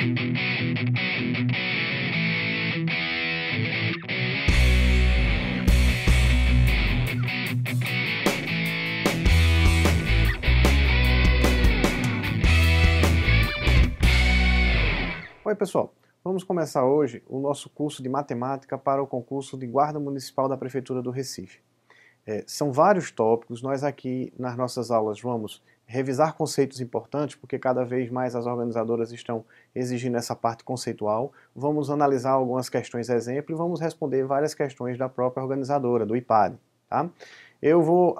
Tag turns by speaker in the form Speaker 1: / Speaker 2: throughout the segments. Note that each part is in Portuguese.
Speaker 1: Oi pessoal, vamos começar hoje o nosso curso de matemática para o concurso de Guarda Municipal da Prefeitura do Recife. São vários tópicos, nós aqui nas nossas aulas vamos revisar conceitos importantes, porque cada vez mais as organizadoras estão exigindo essa parte conceitual, vamos analisar algumas questões exemplo e vamos responder várias questões da própria organizadora, do IPAD. Tá? Eu vou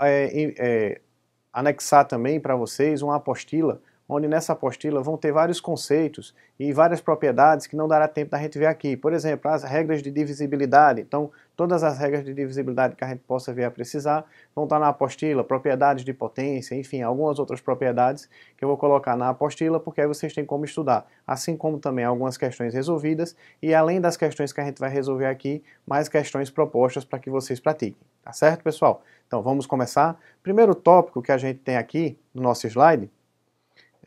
Speaker 1: anexar também para vocês uma apostila, onde nessa apostila vão ter vários conceitos e várias propriedades que não dará tempo da gente ver aqui. Por exemplo, as regras de divisibilidade. Então, todas as regras de divisibilidade que a gente possa vir a precisar vão estar na apostila, propriedades de potência, enfim, algumas outras propriedades que eu vou colocar na apostila, porque aí vocês têm como estudar. Assim como também algumas questões resolvidas e além das questões que a gente vai resolver aqui, mais questões propostas para que vocês pratiquem. Tá certo, pessoal? Então, vamos começar. Primeiro tópico que a gente tem aqui no nosso slide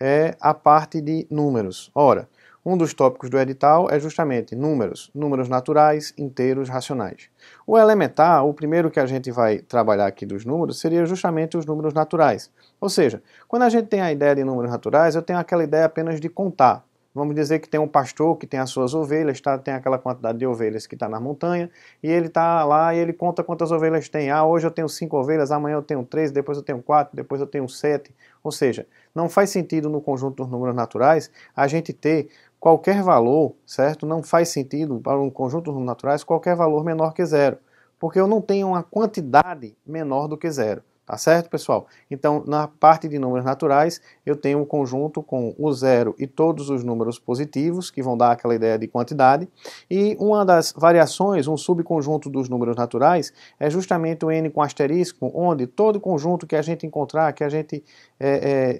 Speaker 1: é a parte de números. Ora, um dos tópicos do edital é justamente números, números naturais, inteiros, racionais. O elementar, o primeiro que a gente vai trabalhar aqui dos números, seria justamente os números naturais. Ou seja, quando a gente tem a ideia de números naturais, eu tenho aquela ideia apenas de contar. Vamos dizer que tem um pastor que tem as suas ovelhas, tá? Tem aquela quantidade de ovelhas que está na montanha, e ele está lá e ele conta quantas ovelhas tem. Ah, hoje eu tenho 5 ovelhas, amanhã eu tenho 3, depois eu tenho 4, depois eu tenho 7. Ou seja, não faz sentido no conjunto dos números naturais a gente ter qualquer valor, certo? Não faz sentido para um conjunto dos números naturais qualquer valor menor que zero, porque eu não tenho uma quantidade menor do que zero. Tá certo, pessoal? Então, na parte de números naturais, eu tenho um conjunto com o zero e todos os números positivos, que vão dar aquela ideia de quantidade. E uma das variações, um subconjunto dos números naturais, é justamente o n com asterisco, onde todo conjunto que a gente encontrar, que a gente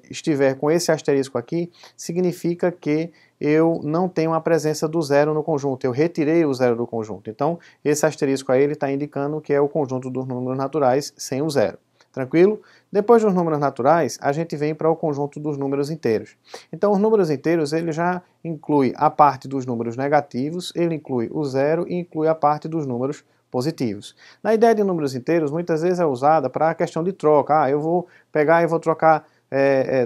Speaker 1: estiver com esse asterisco aqui, significa que eu não tenho a presença do zero no conjunto, eu retirei o zero do conjunto. Então, esse asterisco aí está indicando que é o conjunto dos números naturais sem o zero. Tranquilo? Depois dos números naturais, a gente vem para o conjunto dos números inteiros. Então, os números inteiros, ele já inclui a parte dos números negativos, ele inclui o zero e inclui a parte dos números positivos. Na ideia de números inteiros, muitas vezes é usada para a questão de troca. Ah, eu vou pegar e vou trocar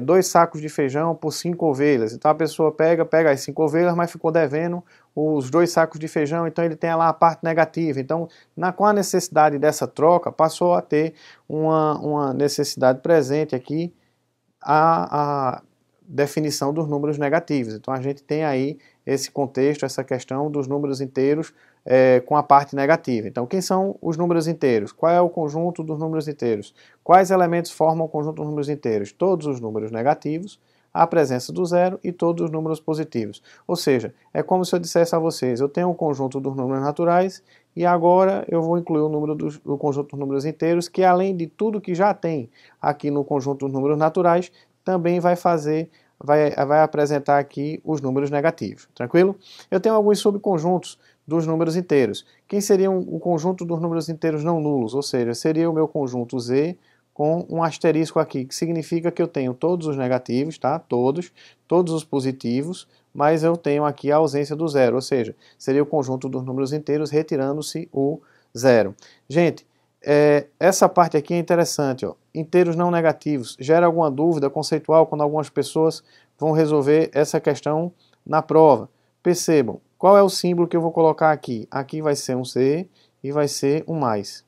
Speaker 1: 2 sacos de feijão por 5 ovelhas. Então a pessoa pega as 5 ovelhas, mas ficou devendo os 2 sacos de feijão, então ele tem lá a parte negativa. Então, com a necessidade dessa troca, passou a ter uma necessidade presente aqui a definição dos números negativos. Então a gente tem aí esse contexto, essa questão dos números inteiros com a parte negativa. Então, quem são os números inteiros? Qual é o conjunto dos números inteiros? Quais elementos formam o conjunto dos números inteiros? Todos os números negativos, a presença do zero e todos os números positivos. Ou seja, é como se eu dissesse a vocês, eu tenho um conjunto dos números naturais e agora eu vou incluir o número do conjunto dos números inteiros, que além de tudo que já tem aqui no conjunto dos números naturais, também vai apresentar aqui os números negativos. Tranquilo? Eu tenho alguns subconjuntos dos números inteiros. Quem seria o conjunto dos números inteiros não nulos? Ou seja, seria o meu conjunto Z com um asterisco aqui, que significa que eu tenho todos os negativos, tá? Todos os positivos, mas eu tenho aqui a ausência do zero, ou seja, seria o conjunto dos números inteiros retirando-se o zero. Gente, essa parte aqui é interessante, ó. Inteiros não negativos. Gera alguma dúvida conceitual quando algumas pessoas vão resolver essa questão na prova. Percebam, qual é o símbolo que eu vou colocar aqui? Aqui vai ser um C e vai ser um mais.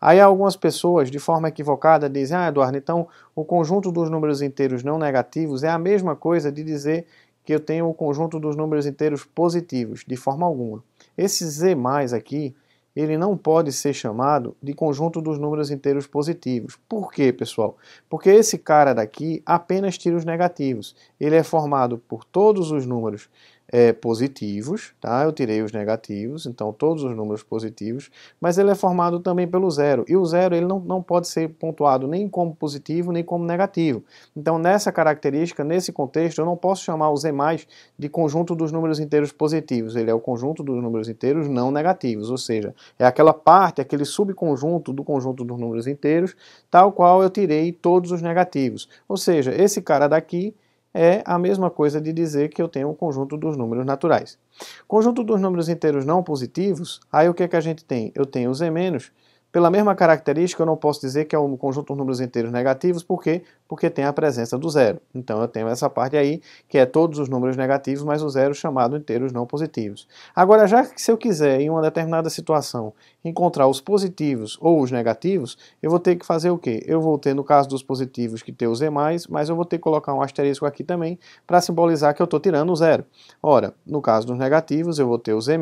Speaker 1: Aí algumas pessoas, de forma equivocada, dizem, ah, Eduardo, então o conjunto dos números inteiros não negativos é a mesma coisa de dizer que eu tenho o conjunto dos números inteiros positivos, de forma alguma. Esse Z mais aqui, ele não pode ser chamado de conjunto dos números inteiros positivos. Por quê, pessoal? Porque esse cara daqui apenas tira os negativos. Ele é formado por todos os números positivos, tá? Eu tirei os negativos, então todos os números positivos, mas ele é formado também pelo zero, e o zero ele não pode ser pontuado nem como positivo, nem como negativo. Então nessa característica, nesse contexto, eu não posso chamar o Z+, de conjunto dos números inteiros positivos, ele é o conjunto dos números inteiros não negativos, ou seja, é aquela parte, aquele subconjunto do conjunto dos números inteiros, tal qual eu tirei todos os negativos. Ou seja, esse cara daqui, é a mesma coisa de dizer que eu tenho um conjunto dos números naturais. Conjunto dos números inteiros não positivos, aí o que é que a gente tem? Eu tenho o z-, pela mesma característica, eu não posso dizer que é um conjunto de números inteiros negativos, por quê? Porque tem a presença do zero. Então eu tenho essa parte aí, que é todos os números negativos, mais o zero chamado inteiros não positivos. Agora, já que se eu quiser, em uma determinada situação, encontrar os positivos ou os negativos, eu vou ter que fazer o quê? Eu vou ter, no caso dos positivos, que ter o z+, mas eu vou ter que colocar um asterisco aqui também, para simbolizar que eu estou tirando o zero. Ora, no caso dos negativos, eu vou ter o z-,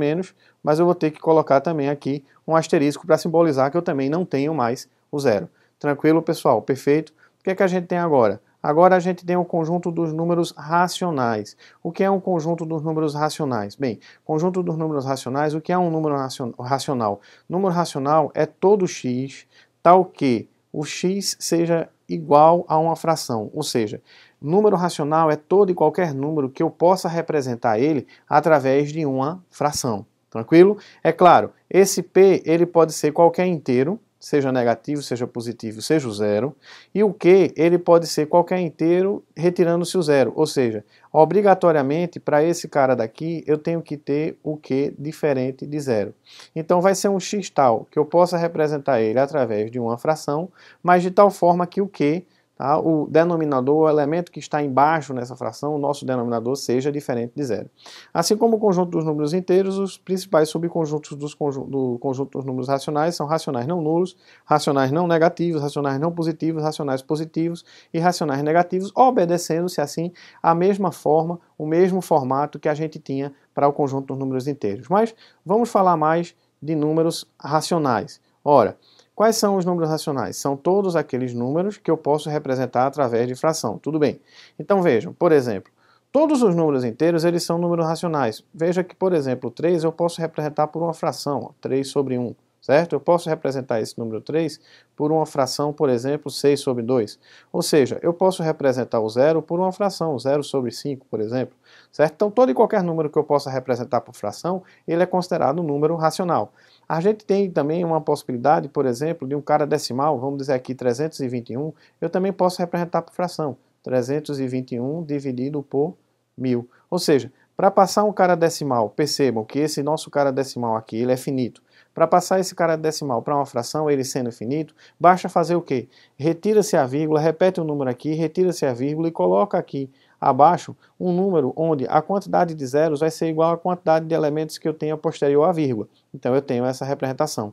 Speaker 1: mas eu vou ter que colocar também aqui um asterisco para simbolizar que eu também não tenho mais o zero. Tranquilo, pessoal? Perfeito? O que é que a gente tem agora? Agora a gente tem o conjunto dos números racionais. O que é um conjunto dos números racionais? Bem, conjunto dos números racionais, o que é um número racional? Número racional é todo x, tal que o x seja igual a uma fração, ou seja, número racional é todo e qualquer número que eu possa representar ele através de uma fração. Tranquilo? É claro, esse P ele pode ser qualquer inteiro, seja negativo, seja positivo, seja o zero, e o Q ele pode ser qualquer inteiro retirando-se o zero, ou seja, obrigatoriamente para esse cara daqui eu tenho que ter o Q diferente de zero. Então vai ser um x tal que eu possa representar ele através de uma fração, mas de tal forma que o Q, tá, o denominador, o elemento que está embaixo nessa fração, o nosso denominador seja diferente de zero. Assim como o conjunto dos números inteiros, os principais subconjuntos do conjunto dos números racionais são racionais não nulos, racionais não negativos, racionais não positivos, racionais positivos e racionais negativos, obedecendo-se assim a mesma forma, o mesmo formato que a gente tinha para o conjunto dos números inteiros. Mas vamos falar mais de números racionais. Ora, quais são os números racionais? São todos aqueles números que eu posso representar através de fração. Tudo bem. Então vejam, por exemplo, todos os números inteiros, eles são números racionais. Veja que, por exemplo, 3 eu posso representar por uma fração, 3 sobre 1, certo? Eu posso representar esse número 3 por uma fração, por exemplo, 6 sobre 2. Ou seja, eu posso representar o zero por uma fração, 0 sobre 5, por exemplo, certo? Então, todo e qualquer número que eu possa representar por fração, ele é considerado um número racional. A gente tem também uma possibilidade, por exemplo, de um cara decimal, vamos dizer aqui 321, eu também posso representar por fração. 321 dividido por 1000. Ou seja, para passar um cara decimal, percebam que esse nosso cara decimal aqui, ele é finito. Para passar esse cara decimal para uma fração, ele sendo finito, basta fazer o quê? Retira-se a vírgula, repete o número aqui, retira-se a vírgula e coloca aqui abaixo um número onde a quantidade de zeros vai ser igual à quantidade de elementos que eu tenho posterior à vírgula. Então eu tenho essa representação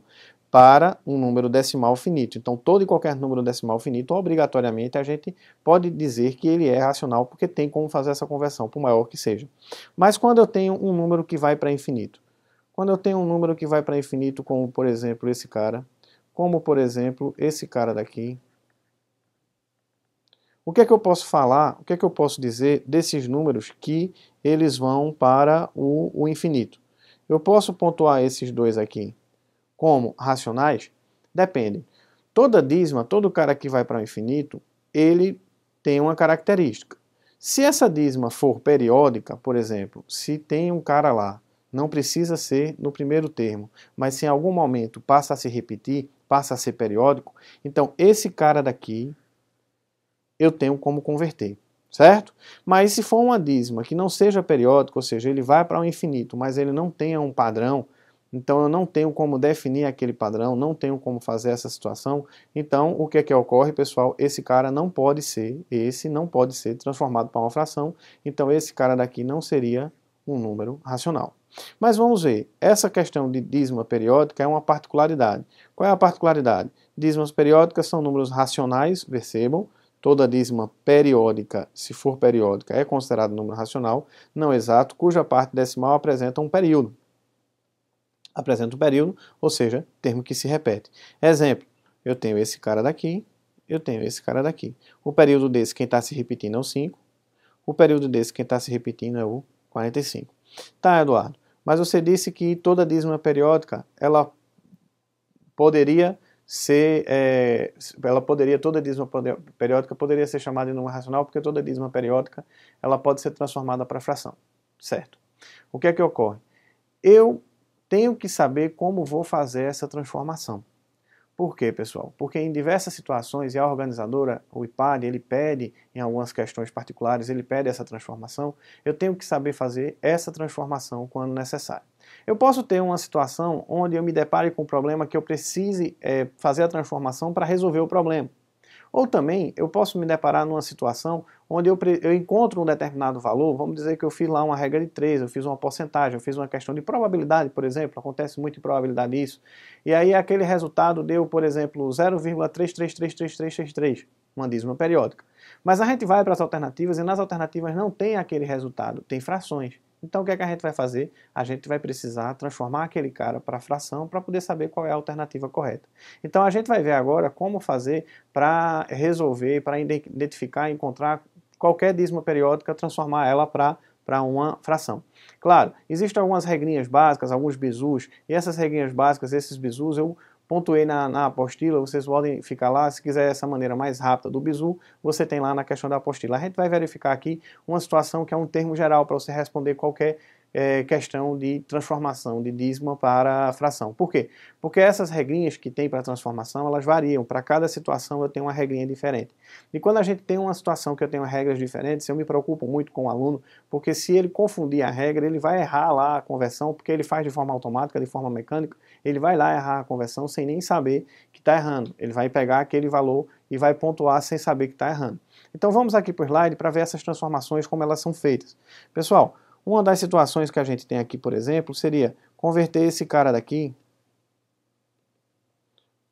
Speaker 1: para um número decimal finito. Então, todo e qualquer número decimal finito, obrigatoriamente, a gente pode dizer que ele é racional, porque tem como fazer essa conversão, por maior que seja. Mas quando eu tenho um número que vai para infinito? Quando eu tenho um número que vai para infinito, como, por exemplo, esse cara, como, por exemplo, esse cara daqui, o que é que eu posso falar, o que é que eu posso dizer desses números que eles vão para o infinito? Eu posso pontuar esses dois aqui como racionais? Depende. Toda dízima, todo cara que vai para o infinito, ele tem uma característica. Se essa dízima for periódica, por exemplo, se tem um cara lá, não precisa ser no primeiro termo, mas se em algum momento passa a se repetir, passa a ser periódico, então esse cara daqui eu tenho como converter, certo? Mas se for uma dízima que não seja periódica, ou seja, ele vai para o infinito, mas ele não tenha um padrão, então eu não tenho como definir aquele padrão, não tenho como fazer essa situação, então o que é que ocorre, pessoal? Esse cara não pode ser, esse não pode ser transformado para uma fração, então esse cara daqui não seria um número racional. Mas vamos ver, essa questão de dízima periódica é uma particularidade. Qual é a particularidade? Dízimas periódicas são números racionais, percebam, toda dízima periódica, se for periódica, é considerado número racional, não exato, cuja parte decimal apresenta um período. Apresenta um período, ou seja, termo que se repete. Exemplo, eu tenho esse cara daqui, eu tenho esse cara daqui. O período desse, quem está se repetindo é o 5, o período desse, quem está se repetindo é o 45. Tá, Eduardo, mas você disse que toda dízima periódica, ela poderia ser, toda dízima periódica poderia ser chamada de número racional, porque toda dízima periódica ela pode ser transformada para fração, certo? O que é que ocorre? Eu tenho que saber como vou fazer essa transformação. Por quê, pessoal? Porque em diversas situações, e a organizadora, o IPAD, ele pede, em algumas questões particulares, ele pede essa transformação, eu tenho que saber fazer essa transformação quando necessário. Eu posso ter uma situação onde eu me depare com um problema que eu precise fazer a transformação para resolver o problema. Ou também eu posso me deparar numa situação onde eu encontro um determinado valor, vamos dizer que eu fiz lá uma regra de 3, eu fiz uma porcentagem, eu fiz uma questão de probabilidade, por exemplo, acontece muito em probabilidade isso, e aí aquele resultado deu, por exemplo, 0,333333, uma dízima periódica. Mas a gente vai para as alternativas e nas alternativas não tem aquele resultado, tem frações. Então o que é que a gente vai fazer? A gente vai precisar transformar aquele cara para fração para poder saber qual é a alternativa correta. Então a gente vai ver agora como fazer para resolver, para identificar, encontrar qualquer dízima periódica, transformar ela para uma fração. Claro, existem algumas regrinhas básicas, alguns bizus, e essas regrinhas básicas, esses bizus, eu pontuei na apostila, vocês podem ficar lá, se quiser essa maneira mais rápida do bizu, você tem lá na questão da apostila. A gente vai verificar aqui uma situação que é um termo geral para você responder qualquer questão de transformação de dízima para fração. Por quê? Porque essas regrinhas que tem para transformação, elas variam. Para cada situação eu tenho uma regrinha diferente. E quando a gente tem uma situação que eu tenho regras diferentes, eu me preocupo muito com o aluno, porque se ele confundir a regra, ele vai errar lá a conversão, porque ele faz de forma automática, de forma mecânica, ele vai lá errar a conversão sem nem saber que está errando. Ele vai pegar aquele valor e vai pontuar sem saber que está errando. Então vamos aqui para o slide para ver essas transformações, como elas são feitas. Pessoal, uma das situações que a gente tem aqui, por exemplo, seria converter esse cara daqui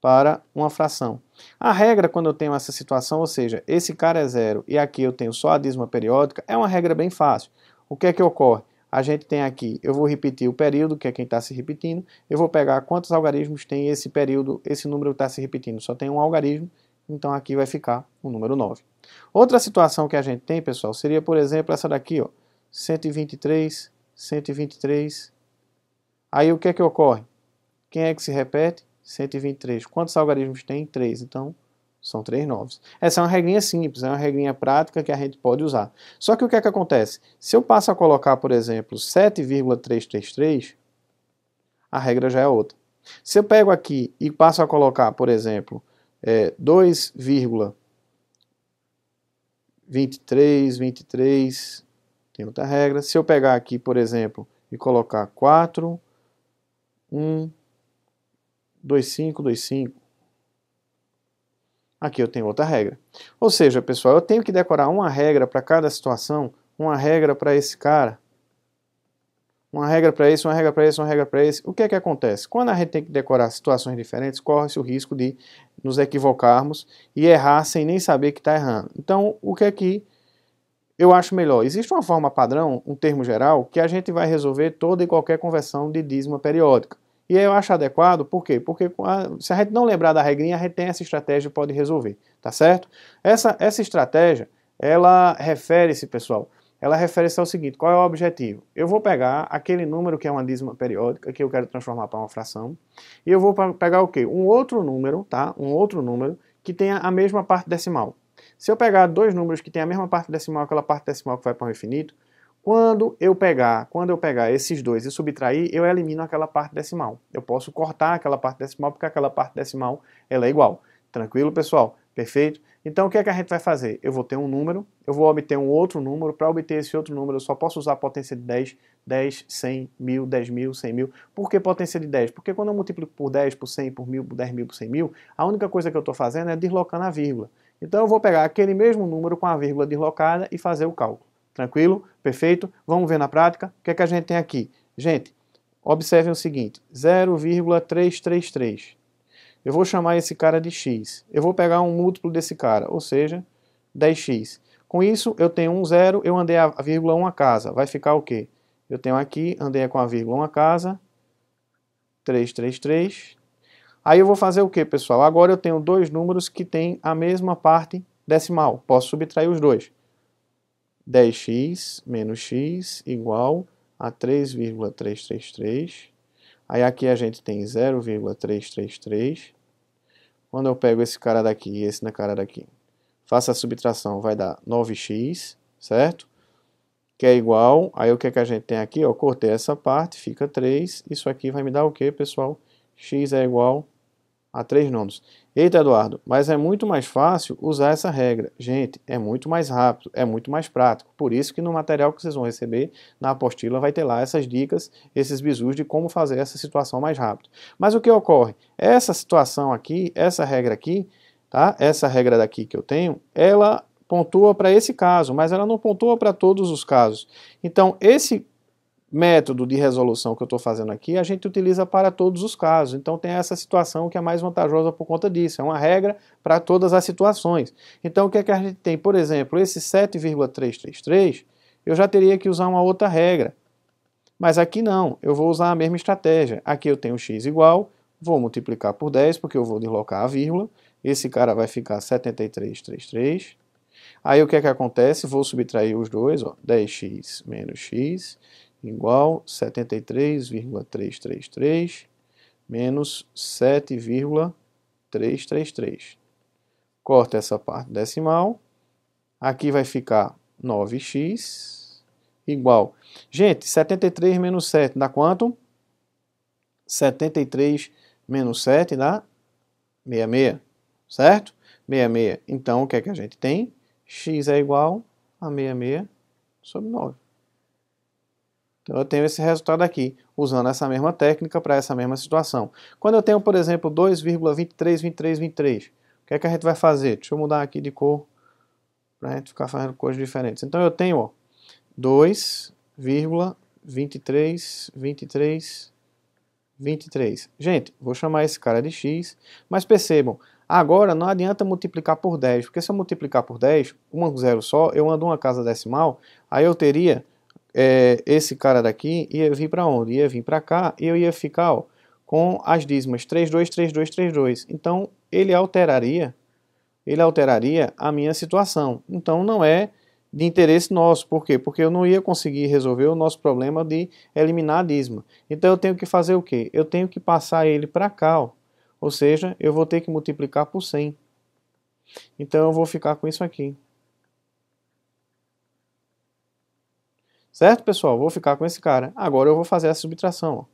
Speaker 1: para uma fração. A regra, quando eu tenho essa situação, ou seja, esse cara é zero e aqui eu tenho só a dízima periódica, é uma regra bem fácil. O que é que ocorre? A gente tem aqui, eu vou repetir o período, que é quem está se repetindo, eu vou pegar quantos algarismos tem esse período, esse número que está se repetindo. Só tem um algarismo, então aqui vai ficar o número 9. Outra situação que a gente tem, pessoal, seria, por exemplo, essa daqui, ó. 123, 123. Aí o que é que ocorre? Quem é que se repete? 123. Quantos algarismos tem? 3. Então, são 3 novos. Essa é uma regrinha simples, é uma regrinha prática que a gente pode usar. Só que o que é que acontece? Se eu passo a colocar, por exemplo, 7,333, a regra já é outra. Se eu pego aqui e passo a colocar, por exemplo, 2,23, tem outra regra. Se eu pegar aqui, por exemplo, e colocar 4, 1, 2, 5, 2, 5, aqui eu tenho outra regra. Ou seja, pessoal, eu tenho que decorar uma regra para cada situação, uma regra para esse cara, uma regra para esse, uma regra para esse, uma regra para esse. O que é que acontece? Quando a gente tem que decorar situações diferentes, corre-se o risco de nos equivocarmos e errar sem nem saber que está errando. Então, o que é que eu acho melhor? Existe uma forma padrão, um termo geral, que a gente vai resolver toda e qualquer conversão de dízima periódica. E eu acho adequado, por quê? Porque se a gente não lembrar da regrinha, a gente tem essa estratégia e pode resolver, tá certo? Essa estratégia, ela refere-se, pessoal, ela refere-se ao seguinte, qual é o objetivo? Eu vou pegar aquele número que é uma dízima periódica, que eu quero transformar para uma fração, e eu vou pegar o quê? Um outro número, tá? Um outro número que tenha a mesma parte decimal. Se eu pegar dois números que têm a mesma parte decimal, aquela parte decimal que vai para o infinito, quando eu pegar esses dois e subtrair, eu elimino aquela parte decimal. Eu posso cortar aquela parte decimal, porque aquela parte decimal ela é igual. Tranquilo, pessoal? Perfeito? Então o que é que a gente vai fazer? Eu vou ter um número, eu vou obter um outro número. Para obter esse outro número, eu só posso usar a potência de 10, 10, 100, 1000, 10.000, 100.000. Por que potência de 10? Porque quando eu multiplico por 10, por 100, por 1000, por 10.000, por 100.000, a única coisa que eu estou fazendo é deslocando a vírgula. Então eu vou pegar aquele mesmo número com a vírgula deslocada e fazer o cálculo. Tranquilo? Perfeito? Vamos ver na prática. O que é que a gente tem aqui? Gente, observem o seguinte, 0,333. Eu vou chamar esse cara de x. Eu vou pegar um múltiplo desse cara, ou seja, 10x. Com isso, eu tenho um zero, eu andei a vírgula uma casa. Vai ficar o quê? Eu tenho aqui, andei com a vírgula uma casa, 333. Aí eu vou fazer o quê, pessoal? Agora eu tenho dois números que têm a mesma parte decimal. Posso subtrair os dois. 10x menos x igual a 3,333. Aí aqui a gente tem 0,333. Quando eu pego esse cara daqui e esse na cara daqui, faço a subtração, vai dar 9x, certo? Que é igual, aí o que é que a gente tem aqui? Ó, cortei essa parte, fica 3. Isso aqui vai me dar o quê, pessoal? X é igual a 3 nonos. Eita, Eduardo, mas é muito mais fácil usar essa regra. Gente, é muito mais rápido, é muito mais prático. Por isso que no material que vocês vão receber, na apostila, vai ter lá essas dicas, esses bizus de como fazer essa situação mais rápido. Mas o que ocorre? Essa situação aqui, essa regra aqui, tá? Essa regra daqui que eu tenho, ela pontua para esse caso, mas ela não pontua para todos os casos. Então, esse método de resolução que eu estou fazendo aqui, a gente utiliza para todos os casos. Então tem essa situação que é mais vantajosa por conta disso. É uma regra para todas as situações. Então o que é que a gente tem? Por exemplo, esse 7,333, eu já teria que usar uma outra regra. Mas aqui não, eu vou usar a mesma estratégia. Aqui eu tenho x igual, vou multiplicar por 10, porque eu vou deslocar a vírgula. Esse cara vai ficar 7333. Aí o que é que acontece? Vou subtrair os dois, ó, 10x menos x igual 73,333 menos 7,333. Corta essa parte decimal. Aqui vai ficar 9x igual. Gente, 73 menos 7 dá quanto? 73 menos 7 dá 66, certo? 66. Então, o que é que a gente tem? X é igual a 66 sobre 9. Então, eu tenho esse resultado aqui, usando essa mesma técnica para essa mesma situação. Quando eu tenho, por exemplo, 2,232323, o que é que a gente vai fazer? Deixa eu mudar aqui de cor, para a gente ficar fazendo cores diferentes. Então, eu tenho, ó, 2,232323. Gente, vou chamar esse cara de x, mas percebam, agora não adianta multiplicar por 10, porque se eu multiplicar por 10, um zero só, eu ando uma casa decimal, aí eu teria esse cara daqui ia vir para onde? Ia vir para cá e eu ia ficar, ó, com as dízimas 32, 32, 32. Então ele alteraria a minha situação. Então não é de interesse nosso. Por quê? Porque eu não ia conseguir resolver o nosso problema de eliminar a dízima. Então eu tenho que fazer o quê? Eu tenho que passar ele para cá, ó. Ou seja, eu vou ter que multiplicar por 100. Então eu vou ficar com isso aqui. Certo, pessoal? Vou ficar com esse cara. Agora eu vou fazer essa subtração. Ó.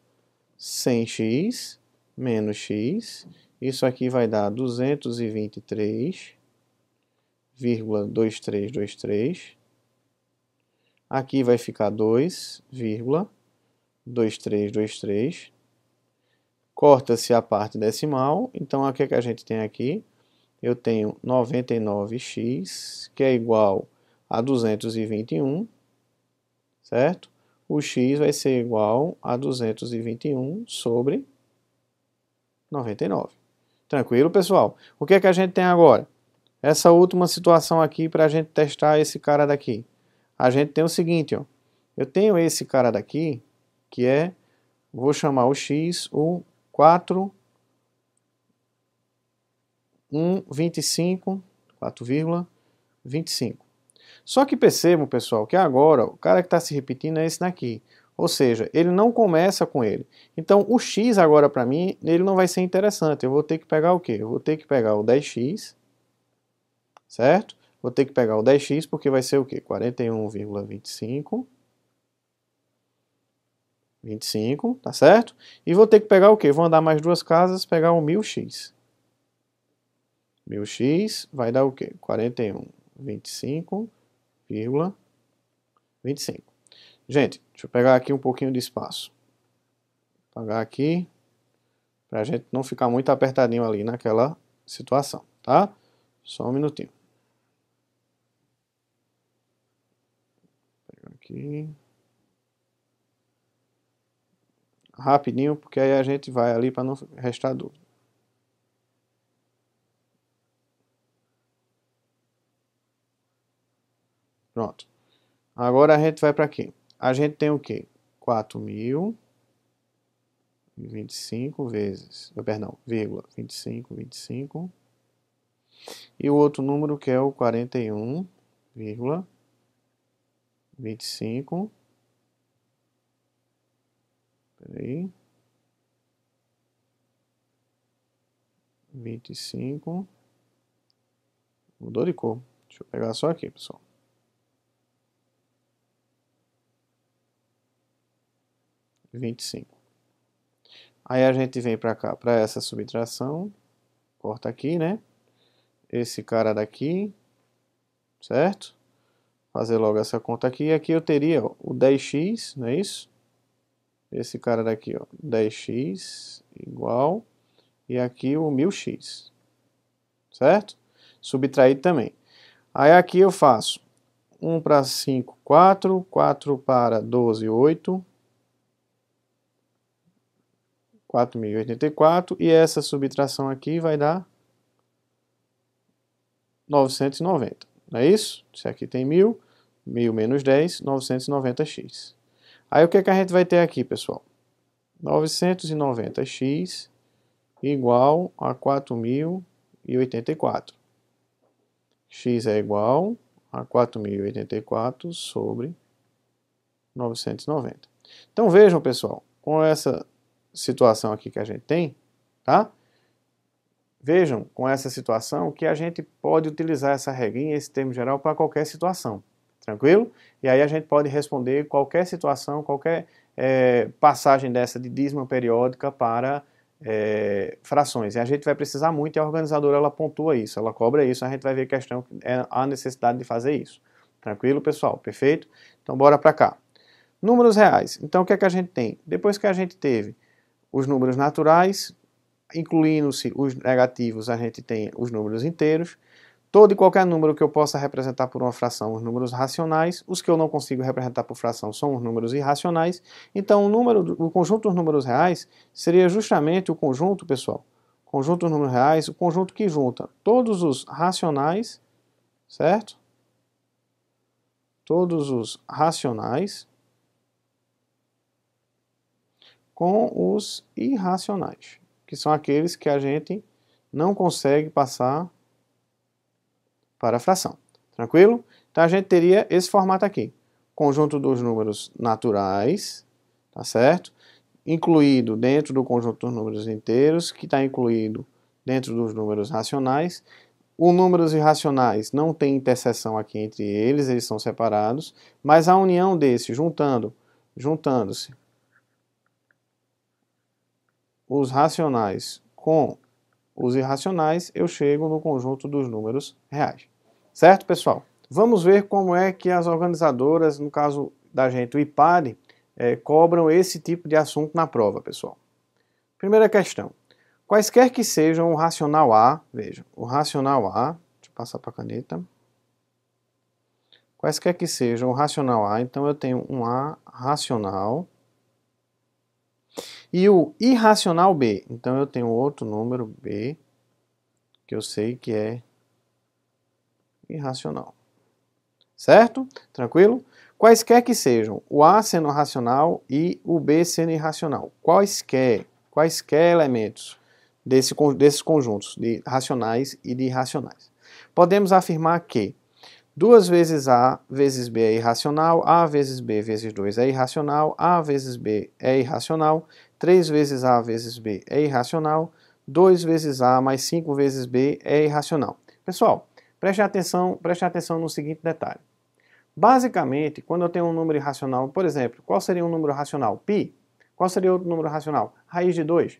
Speaker 1: 100x menos x. Isso aqui vai dar 223,2323. Aqui vai ficar 2,2323. Corta-se a parte decimal. Então, o que é que a gente tem aqui? Eu tenho 99x, que é igual a 221. Certo? O x vai ser igual a 221 sobre 99. Tranquilo, pessoal? O que é que a gente tem agora? Essa última situação aqui para a gente testar esse cara daqui. A gente tem o seguinte, ó. Eu tenho esse cara daqui, que é, vou chamar o x, o 4,125, 4,25. Só que percebam, pessoal, que agora o cara que está se repetindo é esse daqui. Ou seja, ele não começa com ele. Então, o x agora para mim, ele não vai ser interessante. Eu vou ter que pegar o quê? Eu vou ter que pegar o 10x, certo? Vou ter que pegar o 10x porque vai ser o quê? 41,25. 25, tá certo? E vou ter que pegar o quê? Vou andar mais duas casas, pegar o 1000x. 1000x vai dar o quê? 41,25. Gente, deixa eu pegar aqui um pouquinho de espaço. Vou pegar aqui, para a gente não ficar muito apertadinho ali naquela situação, tá? Só um minutinho. Vou pegar aqui. Rapidinho, porque aí a gente vai ali para não restar dúvida. Pronto. Agora a gente vai para aqui. A gente tem o quê? 4.025 vezes, perdão, vírgula, 25, 25. E o outro número que é o 41,25. Peraí. 25. Mudou de cor. Deixa eu pegar só aqui, pessoal. 25. Aí a gente vem para cá, para essa subtração. corta aqui, né? Esse cara daqui, certo? Fazer logo essa conta aqui. Aqui eu teria ó, o 10x, não é isso? Esse cara daqui, ó, 10x igual. E aqui o 1000x, certo? Subtraído também. Aí aqui eu faço 1 para 5, 4. 4 para 12, 8. 4.084. E essa subtração aqui vai dar 990. Não é isso? Isso aqui tem 1000. 1000 menos 10, 990x. Aí o que é que a gente vai ter aqui, pessoal? 990x igual a 4.084. X é igual a 4.084 sobre 990. Então vejam, pessoal, com essa situação aqui que a gente tem, tá? Vejam com essa situação que a gente pode utilizar essa regrinha, esse termo geral, para qualquer situação. Tranquilo? E aí a gente pode responder qualquer situação, qualquer passagem dessa de dízima periódica para frações. E a gente vai precisar muito e a organizadora ela pontua isso, ela cobra isso, a gente vai ver questão, a necessidade de fazer isso. Tranquilo, pessoal? Perfeito? Então bora para cá. Números reais. Então o que é que a gente tem? Depois que a gente teve os números naturais, incluindo-se os negativos, a gente tem os números inteiros. Todo e qualquer número que eu possa representar por uma fração, os números racionais. Os que eu não consigo representar por fração são os números irracionais. Então, o conjunto dos números reais seria justamente o conjunto, pessoal, conjunto dos números reais, o conjunto que junta todos os racionais, certo? Todos os racionais com os irracionais, que são aqueles que a gente não consegue passar para a fração. Tranquilo? Então a gente teria esse formato aqui. Conjunto dos números naturais, tá certo? Incluído dentro do conjunto dos números inteiros, que está incluído dentro dos números racionais. Os números irracionais não tem interseção aqui entre eles, eles são separados, mas a união desses, juntando-se os racionais com os irracionais, eu chego no conjunto dos números reais. Certo, pessoal? Vamos ver como é que as organizadoras, no caso da gente, o IPAD, cobram esse tipo de assunto na prova, pessoal. Primeira questão. Quaisquer que sejam o racional A, veja, o racional A, deixa eu passar para a caneta. Quaisquer que sejam o racional A, então eu tenho um A racional. E o irracional B, então eu tenho outro número B, que eu sei que é irracional. Certo? Tranquilo? Quaisquer que sejam, o A sendo racional e o B sendo irracional. Quaisquer elementos desses conjuntos de racionais e de irracionais. Podemos afirmar que 2 vezes A vezes B é irracional, A vezes B vezes 2 é irracional, A vezes B é irracional, 3 vezes A vezes B é irracional, 2 vezes A mais 5 vezes B é irracional. Pessoal, preste atenção no seguinte detalhe. Basicamente, quando eu tenho um número irracional, por exemplo, qual seria um número racional? Π. Qual seria outro número racional? Raiz de 2.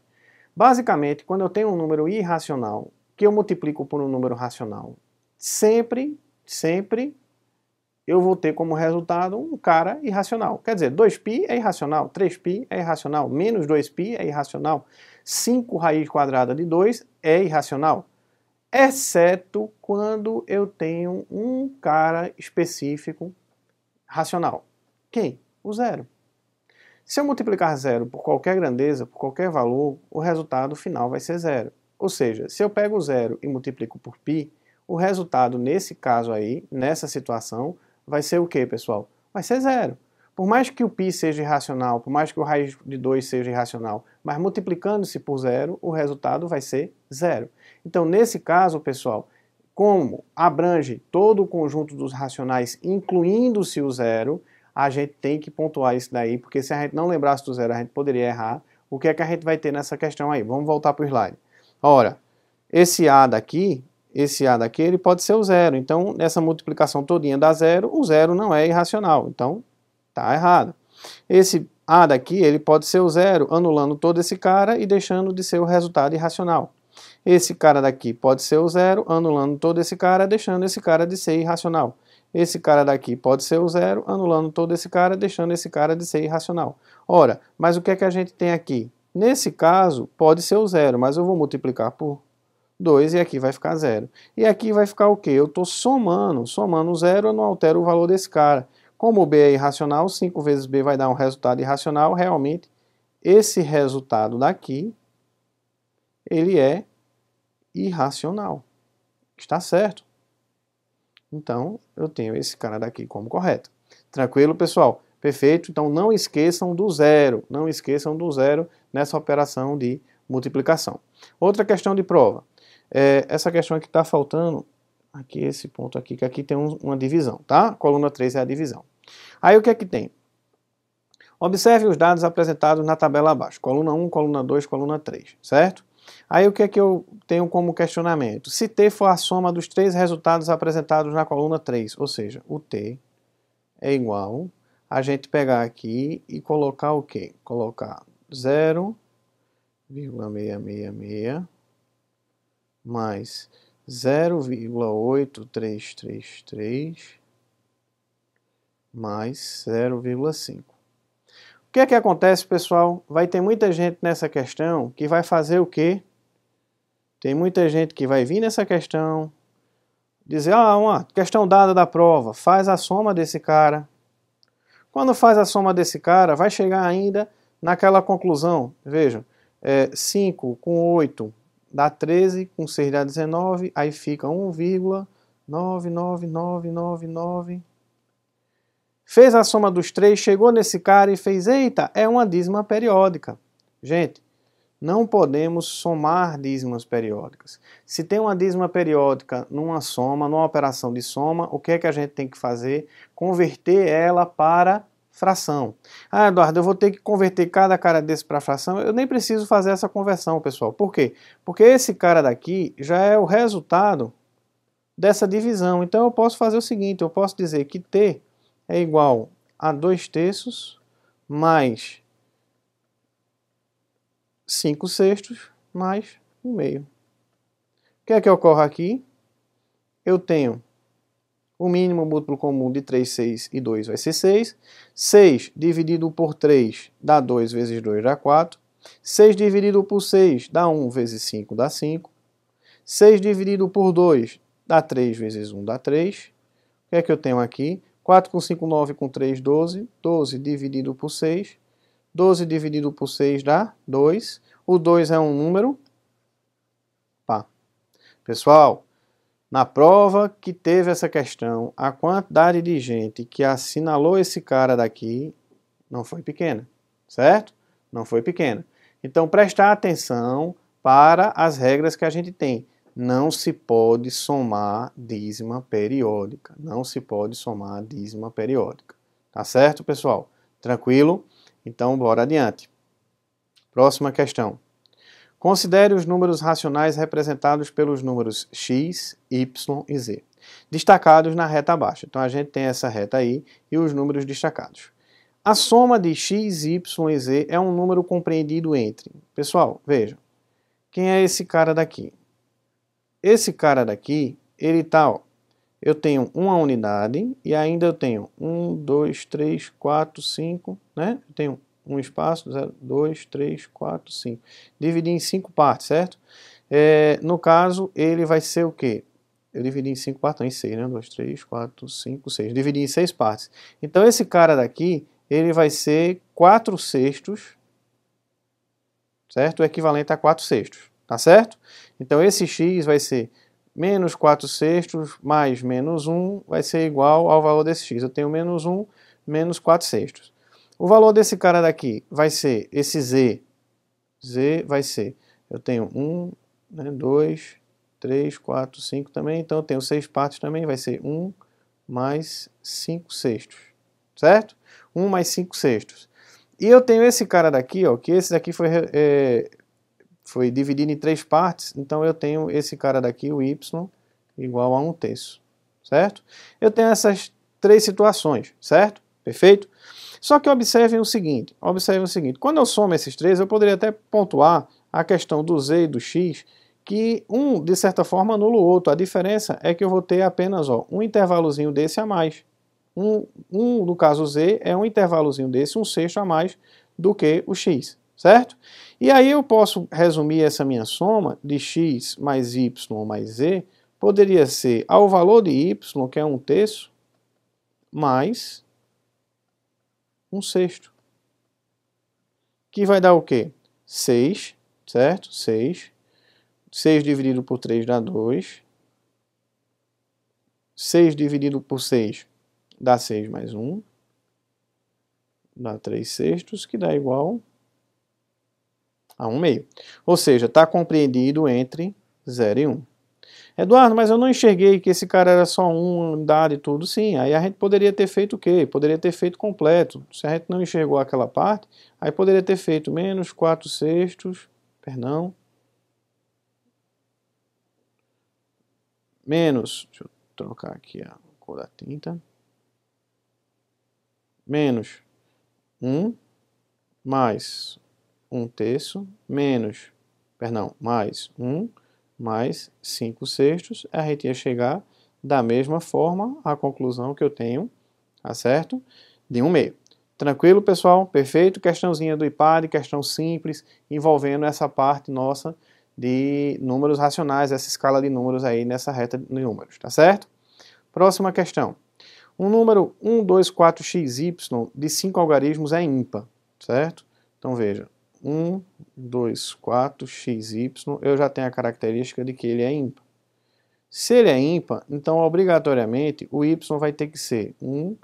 Speaker 1: Basicamente, quando eu tenho um número irracional, que eu multiplico por um número racional, sempre eu vou ter como resultado um cara irracional. Quer dizer, 2π é irracional, 3π é irracional, menos 2π é irracional, 5 raiz quadrada de 2 é irracional. Exceto quando eu tenho um cara específico racional. Quem? O zero. Se eu multiplicar zero por qualquer grandeza, por qualquer valor, o resultado final vai ser zero. Ou seja, se eu pego o zero e multiplico por π, o resultado nesse caso aí, nessa situação, vai ser o quê, pessoal? Vai ser zero. Por mais que o π seja irracional, por mais que o raiz de 2 seja irracional, mas multiplicando-se por zero, o resultado vai ser zero. Então, nesse caso, pessoal, como abrange todo o conjunto dos racionais, incluindo-se o zero, a gente tem que pontuar isso daí, porque se a gente não lembrasse do zero, a gente poderia errar. O que é que a gente vai ter nessa questão aí? Vamos voltar para o slide. Ora, esse A daqui, ele pode ser o zero. Então, nessa multiplicação todinha dá zero, o zero não é irracional. Então, tá errado. Esse A daqui, ele pode ser o zero, anulando todo esse cara e deixando de ser o resultado irracional. Esse cara daqui pode ser o zero, anulando todo esse cara, deixando esse cara de ser irracional. Esse cara daqui pode ser o zero, anulando todo esse cara, deixando esse cara de ser irracional. Ora, mas o que é que a gente tem aqui? Nesse caso, pode ser o zero, mas eu vou multiplicar por 2 e aqui vai ficar zero. E aqui vai ficar o quê? Eu estou somando o zero, eu não altero o valor desse cara. Como o b é irracional, 5 vezes b vai dar um resultado irracional, realmente esse resultado daqui, ele é irracional. Está certo? Então, eu tenho esse cara daqui como correto. Tranquilo, pessoal? Perfeito? Então, não esqueçam do zero. Não esqueçam do zero nessa operação de multiplicação. Outra questão de prova. Essa questão aqui está faltando, aqui esse ponto aqui, que aqui tem uma divisão, tá? Coluna 3 é a divisão. Aí, o que é que tem? Observe os dados apresentados na tabela abaixo. Coluna 1, coluna 2, coluna 3, certo? Aí o que é que eu tenho como questionamento? Se T for a soma dos 3 resultados apresentados na coluna 3, ou seja, o T é igual a gente pegar aqui e colocar o quê? Colocar 0,666 mais 0,8333 mais 0,5. O que é que acontece, pessoal? Vai ter muita gente nessa questão que vai fazer o quê? Tem muita gente que vai vir nessa questão, dizer, uma questão dada da prova, faz a soma desse cara. Quando faz a soma desse cara, vai chegar ainda naquela conclusão. Vejam, 5 com 8 dá 13, com 6 dá 19, aí fica 1,99999. Fez a soma dos 3, chegou nesse cara e fez, eita, é uma dízima periódica. Gente, não podemos somar dízimas periódicas. Se tem uma dízima periódica numa soma, numa operação de soma, o que é que a gente tem que fazer? Converter ela para fração. Ah, Eduardo, eu vou ter que converter cada cara desse para fração. Eu nem preciso fazer essa conversão, pessoal. Por quê? Porque esse cara daqui já é o resultado dessa divisão. Então eu posso fazer o seguinte, eu posso dizer que T é igual a 2/3 mais 5/6 mais 1/2. O que é que ocorre aqui? Eu tenho o mínimo múltiplo comum de 3, 6 e 2 vai ser 6. 6 dividido por 3 dá 2 vezes 2 dá 4. 6 dividido por 6 dá 1 vezes 5 dá 5. 6 dividido por 2 dá 3 vezes 1 dá 3. O que é que eu tenho aqui? 4 com 5, 9 com 3, 12. 12 dividido por 6. 12 dividido por 6 dá 2. O 2 é um número par. Pessoal, na prova que teve essa questão, a quantidade de gente que assinalou esse cara daqui não foi pequena, certo? Não foi pequena. Então, prestar atenção para as regras que a gente tem. Não se pode somar dízima periódica. Não se pode somar dízima periódica. Tá certo, pessoal? Tranquilo? Então, bora adiante. Próxima questão. Considere os números racionais representados pelos números x, y e z, destacados na reta abaixo. Então, a gente tem essa reta aí e os números destacados. A soma de x, y e z é um número compreendido entre... Pessoal, vejam. Quem é esse cara daqui? Esse cara daqui, ele tá, ó. Eu tenho uma unidade e ainda eu tenho 1, 2, 3, 4, 5, né? Eu tenho um espaço, 0, 2, 3, 4, 5. Dividi em 5 partes, certo? No caso, ele vai ser o quê? Eu dividi em 5 partes, não, em 6, né? 2, 3, 4, 5, 6. Dividi em 6 partes. Então, esse cara daqui, ele vai ser 4/6, certo? O equivalente a 4/6, tá certo? Então, esse x vai ser menos 4/6 mais menos 1 vai ser igual ao valor desse x. Eu tenho menos 1, menos 4/6. O valor desse cara daqui vai ser esse z. Z vai ser, eu tenho 1, 2, 3, 4, 5 também. Então, eu tenho 6 partes também, vai ser 1 mais 5/6. Certo? 1 mais 5/6. E eu tenho esse cara daqui, ó, que esse daqui foi dividido em 3 partes, então eu tenho esse cara daqui, o y, igual a 1/3, certo? Eu tenho essas 3 situações, certo? Perfeito? Só que observem o seguinte, quando eu somo esses 3, eu poderia até pontuar a questão do z e do x, que um, de certa forma, anula o outro. A diferença é que eu vou ter apenas um intervalozinho desse a mais. No caso Z, é um intervalozinho desse, um sexto a mais do que o x, certo? E aí eu posso resumir essa minha soma de x mais y mais z, poderia ser ao valor de y, que é um terço, mais um sexto. Que vai dar o quê? 6, certo? 6. 6 dividido por 3 dá 2. 6 dividido por 6 dá 6 mais 1. Dá 3 sextos, que dá igual a 1 meio. Ou seja, está compreendido entre 0 e 1. Eduardo, mas eu não enxerguei que esse cara era só uma unidade e tudo. Sim, aí a gente poderia ter feito o quê? Poderia ter feito completo. Se a gente não enxergou aquela parte, aí poderia ter feito menos 4 sextos, perdão, menos, deixa eu trocar aqui a cor da tinta, menos 1 mais 1 terço, menos, perdão, mais 1 mais 5 sextos, a gente ia chegar da mesma forma à conclusão que eu tenho, tá certo? De 1 meio. Tranquilo, pessoal? Perfeito? Questãozinha do IPAD, questão simples, envolvendo essa parte nossa de números racionais, essa escala de números aí nessa reta de números, tá certo? Próxima questão. Um número 1, 2, 4xy de 5 algarismos é ímpar, certo? Então veja, 1, 2, 4, xy, eu já tenho a característica de que ele é ímpar. Se ele é ímpar, então obrigatoriamente o y vai ter que ser 1,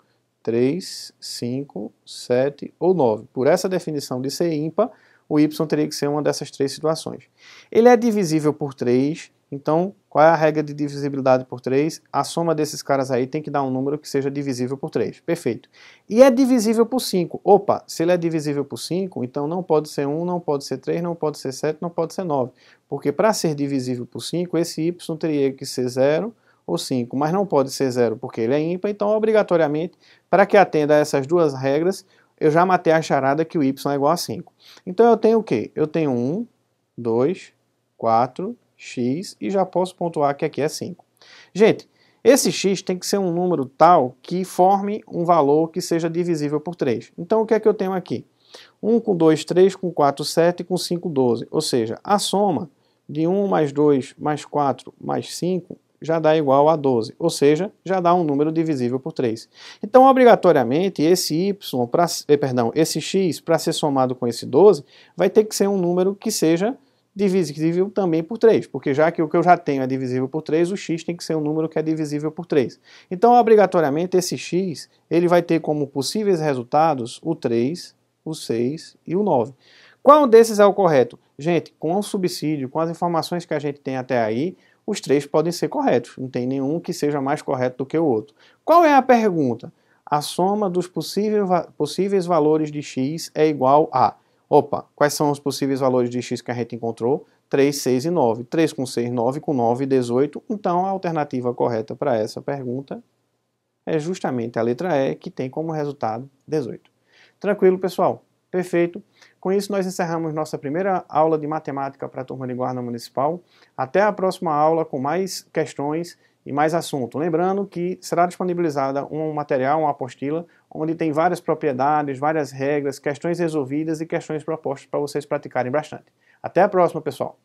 Speaker 1: 3, 5, 7 ou 9. Por essa definição de ser ímpar, o y teria que ser uma dessas três situações. Ele é divisível por 3, então qual é a regra de divisibilidade por 3? A soma desses caras aí tem que dar um número que seja divisível por 3. Perfeito. E é divisível por 5. Opa, se ele é divisível por 5, então não pode ser 1, não pode ser 3, não pode ser 7, não pode ser 9. Porque para ser divisível por 5, esse y teria que ser 0 ou 5, mas não pode ser 0 porque ele é ímpar, então obrigatoriamente, para que atenda a essas duas regras, eu já matei a charada que o y é igual a 5. Então eu tenho o quê? Eu tenho 1, 2, 4, x e já posso pontuar que aqui é 5. Gente, esse x tem que ser um número tal que forme um valor que seja divisível por 3. Então o que é que eu tenho aqui? 1 com 2, 3, com 4, 7, com 5, 12. Ou seja, a soma de 1 mais 2 mais 4 mais 5 já dá igual a 12, ou seja, já dá um número divisível por 3. Então, obrigatoriamente, esse x, para ser somado com esse 12, vai ter que ser um número que seja divisível também por 3, porque já que o que eu já tenho é divisível por 3, o x tem que ser um número que é divisível por 3. Então, obrigatoriamente, esse x ele vai ter como possíveis resultados o 3, o 6 e o 9. Qual desses é o correto? Gente, com o subsídio, com as informações que a gente tem até aí, os três podem ser corretos. Não tem nenhum que seja mais correto do que o outro. Qual é a pergunta? A soma dos possíveis valores de x é igual a... Opa, quais são os possíveis valores de x que a gente encontrou? 3, 6 e 9. 3 com 6, 9 com 9, 18. Então, a alternativa correta para essa pergunta é justamente a letra E, que tem como resultado 18. Tranquilo, pessoal? Perfeito. Com isso, nós encerramos nossa primeira aula de matemática para a turma de Guarda Municipal. Até a próxima aula com mais questões e mais assunto. Lembrando que será disponibilizada um material, uma apostila, onde tem várias propriedades, várias regras, questões resolvidas e questões propostas para vocês praticarem bastante. Até a próxima, pessoal!